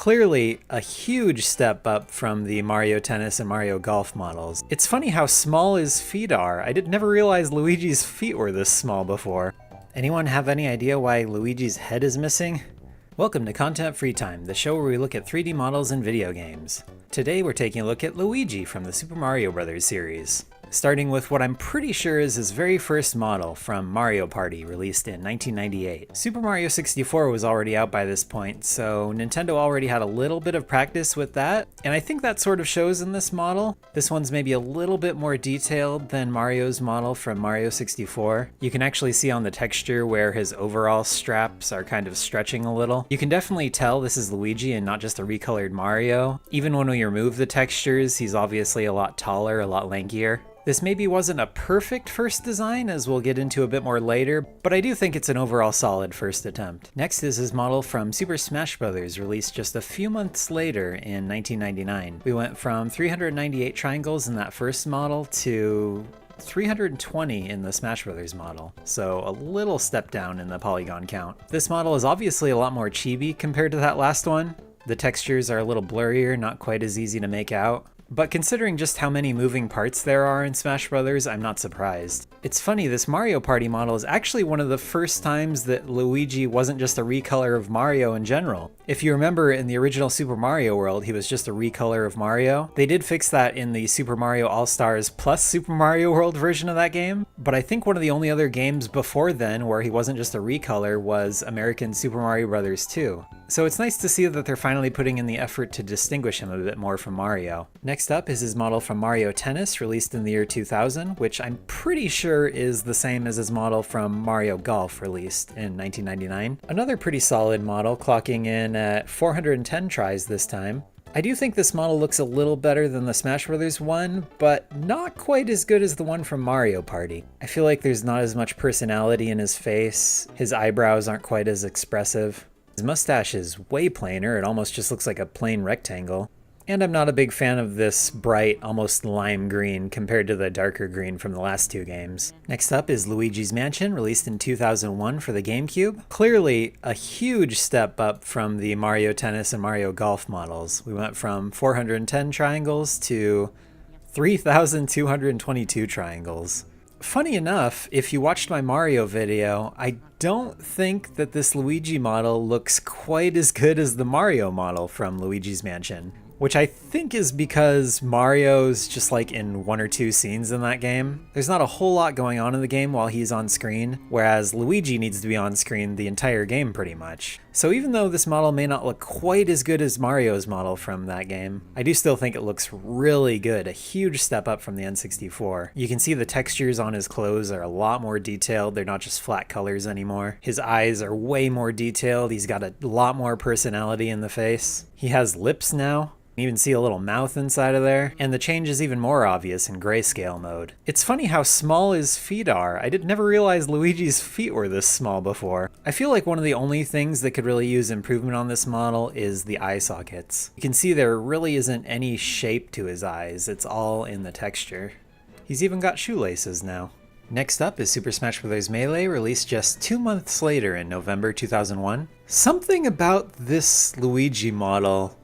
Clearly a huge step up from the Mario Tennis and Mario Golf models. It's funny how small his feet are. I did never realize Luigi's feet were this small before. Anyone have any idea why Luigi's head is missing? Welcome to Content Free Time, the show where we look at 3D models in video games. Today we're taking a look at Luigi from the Super Mario Bros. Series. Starting with what I'm pretty sure is his very first model from Mario Party, released in 1998. Super Mario 64 was already out by this point, so Nintendo already had a little bit of practice with that, and I think that sort of shows in this model. This one's maybe a little bit more detailed than Mario's model from Mario 64. You can actually see on the texture where his overall straps are kind of stretching a little. You can definitely tell this is Luigi and not just a recolored Mario. Even when we remove the textures, he's obviously a lot taller, a lot lankier. This maybe wasn't a perfect first design, as we'll get into a bit more later, but I do think it's an overall solid first attempt. Next is his model from Super Smash Bros., released just a few months later in 1999. We went from 398 triangles in that first model to 320 in the Smash Bros. Model, so a little step down in the polygon count. This model is obviously a lot more chibi compared to that last one. The textures are a little blurrier, not quite as easy to make out. But considering just how many moving parts there are in Smash Bros., I'm not surprised. It's funny, this Mario Party model is actually one of the first times that Luigi wasn't just a recolor of Mario in general. If you remember, in the original Super Mario World, he was just a recolor of Mario. They did fix that in the Super Mario All-Stars plus Super Mario World version of that game, but I think one of the only other games before then where he wasn't just a recolor was American Super Mario Bros. 2. So it's nice to see that they're finally putting in the effort to distinguish him a bit more from Mario. Next up is his model from Mario Tennis, released in the year 2000, which I'm pretty sure is the same as his model from Mario Golf, released in 1999. Another pretty solid model, clocking in at 410 tries this time. I do think this model looks a little better than the Smash Bros. One, but not quite as good as the one from Mario Party. I feel like there's not as much personality in his face, his eyebrows aren't quite as expressive. His mustache is way plainer, it almost just looks like a plain rectangle. And I'm not a big fan of this bright, almost lime green compared to the darker green from the last two games. Next up is Luigi's Mansion, released in 2001 for the GameCube. Clearly a huge step up from the Mario Tennis and Mario Golf models. We went from 410 triangles to 3,222 triangles. Funny enough, if you watched my Mario video, I don't think that this Luigi model looks quite as good as the Mario model from Luigi's Mansion. Which I think is because Mario's just like in one or two scenes in that game. There's not a whole lot going on in the game while he's on screen, whereas Luigi needs to be on screen the entire game pretty much. So even though this model may not look quite as good as Mario's model from that game, I do still think it looks really good, a huge step up from the N64. You can see the textures on his clothes are a lot more detailed, they're not just flat colors anymore. His eyes are way more detailed, he's got a lot more personality in the face. He has lips now. You can even see a little mouth inside of there, and the change is even more obvious in grayscale mode. It's funny how small his feet are. I did never realize Luigi's feet were this small before. I feel like one of the only things that could really use improvement on this model is the eye sockets. You can see there really isn't any shape to his eyes, it's all in the texture. He's even got shoelaces now. Next up is Super Smash Bros. Melee, released just 2 months later in November 2001. Something about this Luigi model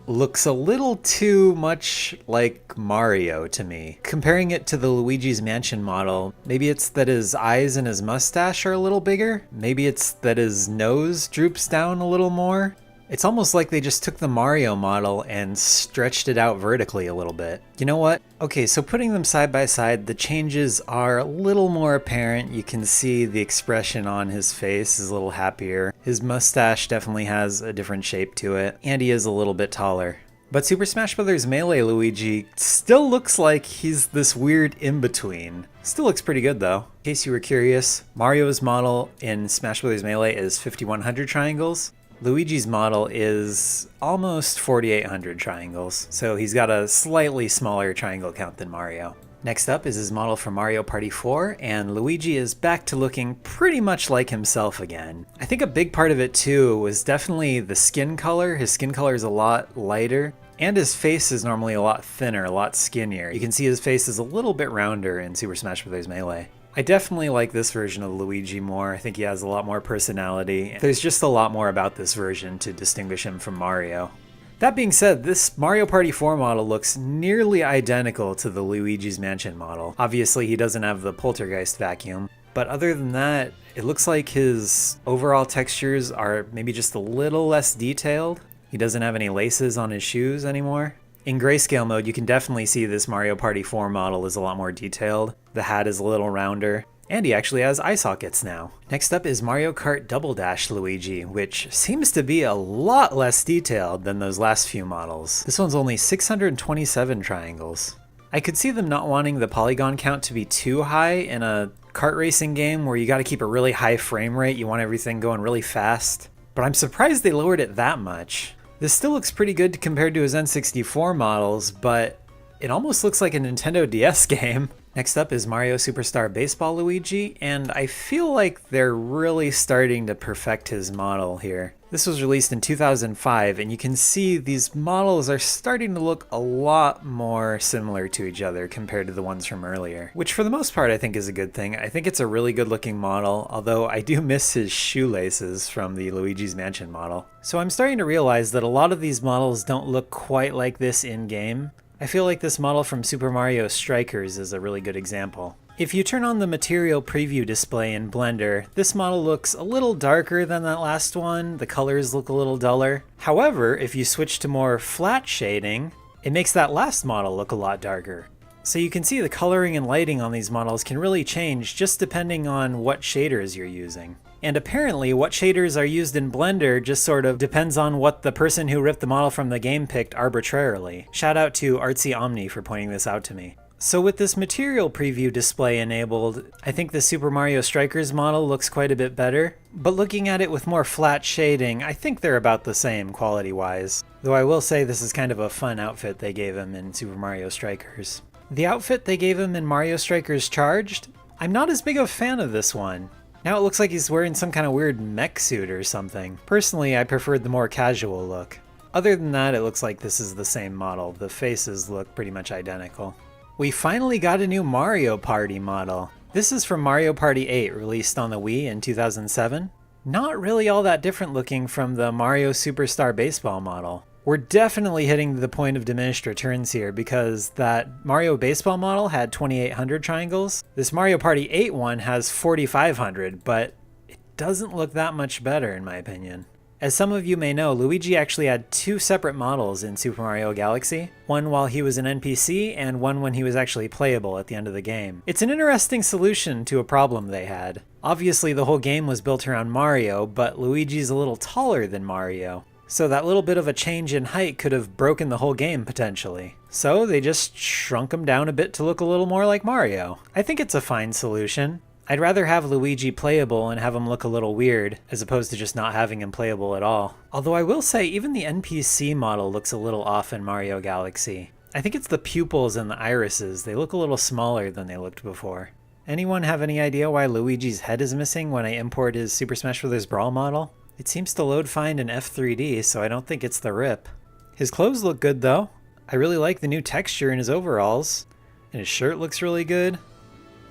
looks a little too much like Mario to me. Comparing it to the Luigi's Mansion model, maybe it's that his eyes and his mustache are a little bigger. Maybe it's that his nose droops down a little more. It's almost like they just took the Mario model and stretched it out vertically a little bit. You know what? Okay, so putting them side by side, the changes are a little more apparent. You can see the expression on his face is a little happier. His mustache definitely has a different shape to it, and he is a little bit taller. But Super Smash Bros. Melee Luigi still looks like he's this weird in-between. Still looks pretty good though. In case you were curious, Mario's model in Smash Bros. Melee is 5,100 triangles. Luigi's model is almost 4,800 triangles, so he's got a slightly smaller triangle count than Mario. Next up is his model from Mario Party 4, and Luigi is back to looking pretty much like himself again. I think a big part of it too was definitely the skin color. His skin color is a lot lighter, and his face is normally a lot thinner, a lot skinnier. You can see his face is a little bit rounder in Super Smash Bros. Melee. I definitely like this version of Luigi more. I think he has a lot more personality. There's just a lot more about this version to distinguish him from Mario. That being said, this Mario Party 4 model looks nearly identical to the Luigi's Mansion model. Obviously, he doesn't have the poltergeist vacuum, but other than that, it looks like his overall textures are maybe just a little less detailed. He doesn't have any laces on his shoes anymore. In grayscale mode, you can definitely see this Mario Party 4 model is a lot more detailed. The hat is a little rounder, and he actually has eye sockets now. Next up is Mario Kart Double Dash Luigi, which seems to be a lot less detailed than those last few models. This one's only 627 triangles. I could see them not wanting the polygon count to be too high in a kart racing game where you gotta keep a really high frame rate, you want everything going really fast. But I'm surprised they lowered it that much. This still looks pretty good compared to his N64 models, but it almost looks like a Nintendo DS game. Next up is Mario Superstar Baseball Luigi, and I feel like they're really starting to perfect his model here. This was released in 2005, and you can see these models are starting to look a lot more similar to each other compared to the ones from earlier, which for the most part I think is a good thing. I think it's a really good looking model, although I do miss his shoelaces from the Luigi's Mansion model. So I'm starting to realize that a lot of these models don't look quite like this in-game. I feel like this model from Super Mario Strikers is a really good example. If you turn on the material preview display in Blender, this model looks a little darker than that last one, the colors look a little duller. However, if you switch to more flat shading, it makes that last model look a lot darker. So you can see the coloring and lighting on these models can really change just depending on what shaders you're using. And apparently what shaders are used in Blender just sort of depends on what the person who ripped the model from the game picked arbitrarily. Shout out to Artsy Omni for pointing this out to me. So with this material preview display enabled, I think the Super Mario Strikers model looks quite a bit better, but looking at it with more flat shading, I think they're about the same quality-wise. Though I will say this is kind of a fun outfit they gave him in Super Mario Strikers. The outfit they gave him in Mario Strikers Charged? I'm not as big of a fan of this one. Now it looks like he's wearing some kind of weird mech suit or something. Personally, I preferred the more casual look. Other than that, it looks like this is the same model. The faces look pretty much identical. We finally got a new Mario Party model. This is from Mario Party 8, released on the Wii in 2007. Not really all that different looking from the Mario Superstar Baseball model. We're definitely hitting the point of diminished returns here because that Mario Baseball model had 2800 triangles. This Mario Party 8 one has 4500, but it doesn't look that much better in my opinion. As some of you may know, Luigi actually had two separate models in Super Mario Galaxy, one while he was an NPC and one when he was actually playable at the end of the game. It's an interesting solution to a problem they had. Obviously the whole game was built around Mario, but Luigi's a little taller than Mario. So that little bit of a change in height could have broken the whole game potentially. So they just shrunk him down a bit to look a little more like Mario. I think it's a fine solution. I'd rather have Luigi playable and have him look a little weird, as opposed to just not having him playable at all. Although I will say even the NPC model looks a little off in Mario Galaxy. I think it's the pupils and the irises, they look a little smaller than they looked before. Anyone have any idea why Luigi's head is missing when I import his Super Smash Bros. Brawl model? It seems to load fine in F3D, so I don't think it's the rip. His clothes look good though. I really like the new texture in his overalls, and his shirt looks really good.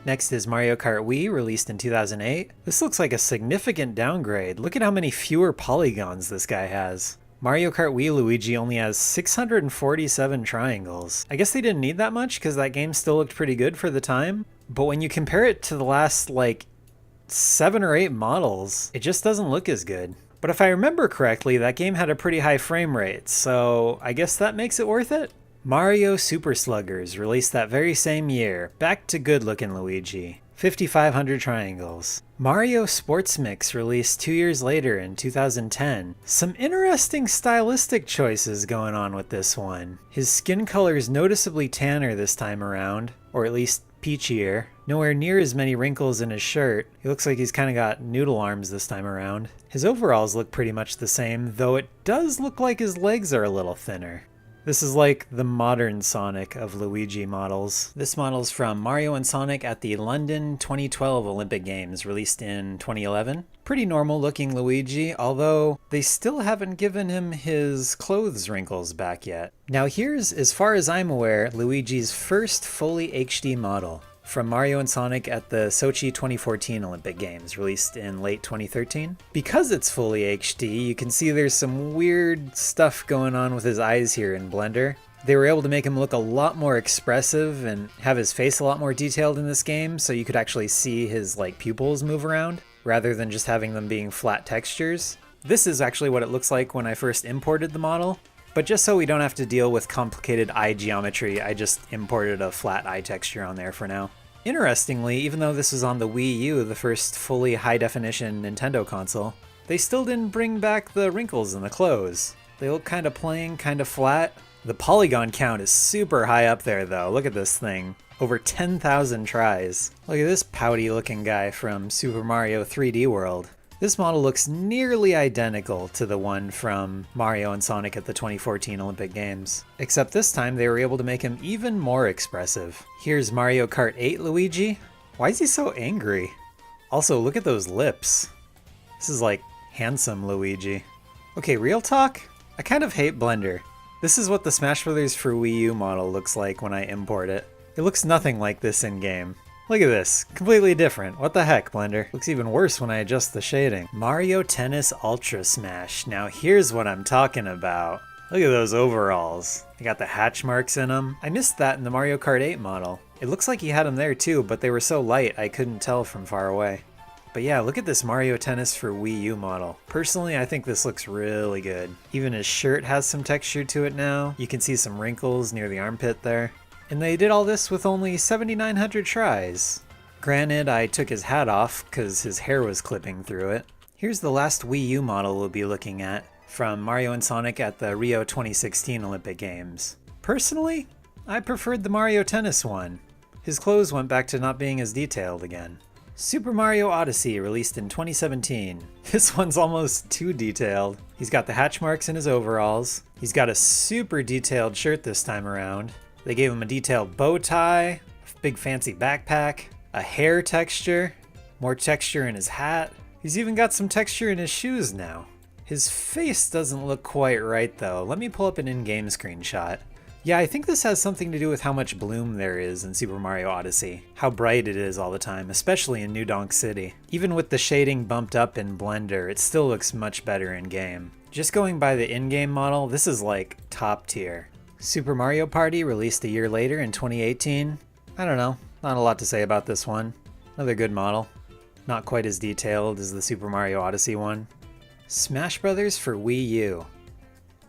Next is Mario Kart Wii, released in 2008. This looks like a significant downgrade. Look at how many fewer polygons this guy has. Mario Kart Wii Luigi only has 647 triangles. I guess they didn't need that much because that game still looked pretty good for the time, but when you compare it to the last, 7 or 8 models, it just doesn't look as good. But if I remember correctly, that game had a pretty high frame rate, so I guess that makes it worth it? Mario Super Sluggers, released that very same year. Back to good looking Luigi. 5,500 triangles. Mario Sports Mix, released 2 years later in 2010. Some interesting stylistic choices going on with this one. His skin color is noticeably tanner this time around, or at least peachier. Nowhere near as many wrinkles in his shirt. He looks like he's kind of got noodle arms this time around. His overalls look pretty much the same, though it does look like his legs are a little thinner. This is like the modern Sonic of Luigi models. This model's from Mario and Sonic at the London 2012 Olympic Games, released in 2011. Pretty normal looking Luigi, although they still haven't given him his clothes wrinkles back yet. Now here's, as far as I'm aware, Luigi's first fully HD model. from Mario and Sonic at the Sochi 2014 Olympic Games, released in late 2013. Because it's fully HD, you can see there's some weird stuff going on with his eyes here in Blender. They were able to make him look a lot more expressive and have his face a lot more detailed in this game, so you could actually see his pupils move around, rather than just having them being flat textures. This is actually what it looks like when I first imported the model, but just so we don't have to deal with complicated eye geometry, I just imported a flat eye texture on there for now. Interestingly, even though this was on the Wii U, the first fully high-definition Nintendo console, they still didn't bring back the wrinkles in the clothes. They look kind of plain, kind of flat. The polygon count is super high up there though, look at this thing. Over 10,000 tries. Look at this pouty looking guy from Super Mario 3D World. This model looks nearly identical to the one from Mario and Sonic at the 2014 Olympic Games. Except this time they were able to make him even more expressive. Here's Mario Kart 8 Luigi. Why is he so angry? Also, look at those lips. This is like handsome Luigi. Okay, real talk? I kind of hate Blender. This is what the Smash Bros. For Wii U model looks like when I import it. It looks nothing like this in-game. Look at this, completely different. What the heck, Blender? Looks even worse when I adjust the shading. Mario Tennis Ultra Smash. Now here's what I'm talking about. Look at those overalls. They got the hatch marks in them. I missed that in the Mario Kart 8 model. It looks like he had them there too, but they were so light I couldn't tell from far away. But yeah, look at this Mario Tennis for Wii U model. Personally, I think this looks really good. Even his shirt has some texture to it now. You can see some wrinkles near the armpit there. And they did all this with only 7,900 tries. Granted, I took his hat off because his hair was clipping through it. Here's the last Wii U model we'll be looking at, from Mario and Sonic at the Rio 2016 Olympic Games. Personally, I preferred the Mario Tennis one. His clothes went back to not being as detailed again. Super Mario Odyssey, released in 2017. This one's almost too detailed. He's got the hatch marks in his overalls. He's got a super detailed shirt this time around. They gave him a detailed bow tie, a big fancy backpack, a hair texture, more texture in his hat. He's even got some texture in his shoes now. His face doesn't look quite right though. Let me pull up an in-game screenshot. Yeah, I think this has something to do with how much bloom there is in Super Mario Odyssey. How bright it is all the time, especially in New Donk City. Even with the shading bumped up in Blender, it still looks much better in-game. Just going by the in-game model, this is like top tier. Super Mario Party, released a year later in 2018. I don't know, not a lot to say about this one. Another good model. Not quite as detailed as the Super Mario Odyssey one. Smash Bros. For Wii U.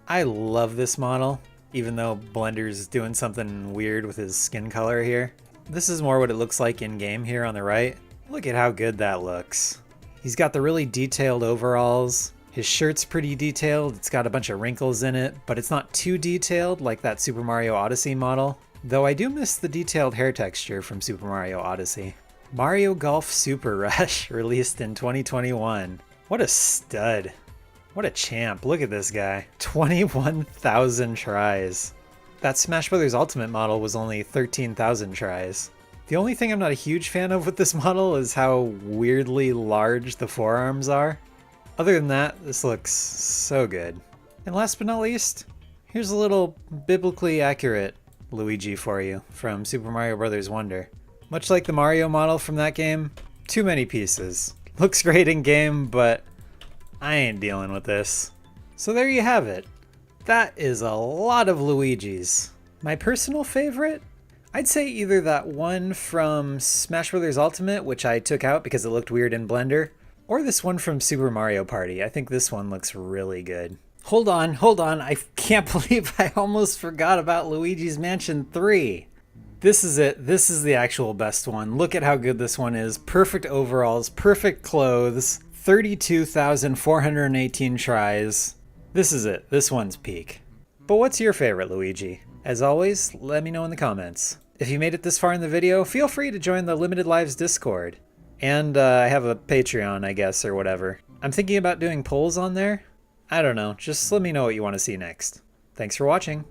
I love this model, even though Blender's doing something weird with his skin color here. This is more what it looks like in-game here on the right. Look at how good that looks. He's got the really detailed overalls. His shirt's pretty detailed, it's got a bunch of wrinkles in it, but it's not too detailed like that Super Mario Odyssey model. Though I do miss the detailed hair texture from Super Mario Odyssey. Mario Golf Super Rush, released in 2021. What a stud. What a champ, look at this guy. 21,000 tries. That Smash Bros. Ultimate model was only 13,000 tries. The only thing I'm not a huge fan of with this model is how weirdly large the forearms are. Other than that, this looks so good. And last but not least, here's a little biblically accurate Luigi for you from Super Mario Bros. Wonder. Much like the Mario model from that game, too many pieces. Looks great in game, but I ain't dealing with this. So there you have it. That is a lot of Luigis. My personal favorite? I'd say either that one from Smash Bros. Ultimate, which I took out because it looked weird in Blender, or this one from Super Mario Party. I think this one looks really good. Hold on. I can't believe I almost forgot about Luigi's Mansion 3. This is it. This is the actual best one. Look at how good this one is. Perfect overalls, perfect clothes, 32,418 tries. This is it. This one's peak. But what's your favorite Luigi? As always, let me know in the comments. If you made it this far in the video, feel free to join the Limited Lives Discord. And I have a Patreon, I guess, or whatever. I'm thinking about doing polls on there. I don't know, just let me know what you want to see next. Thanks for watching.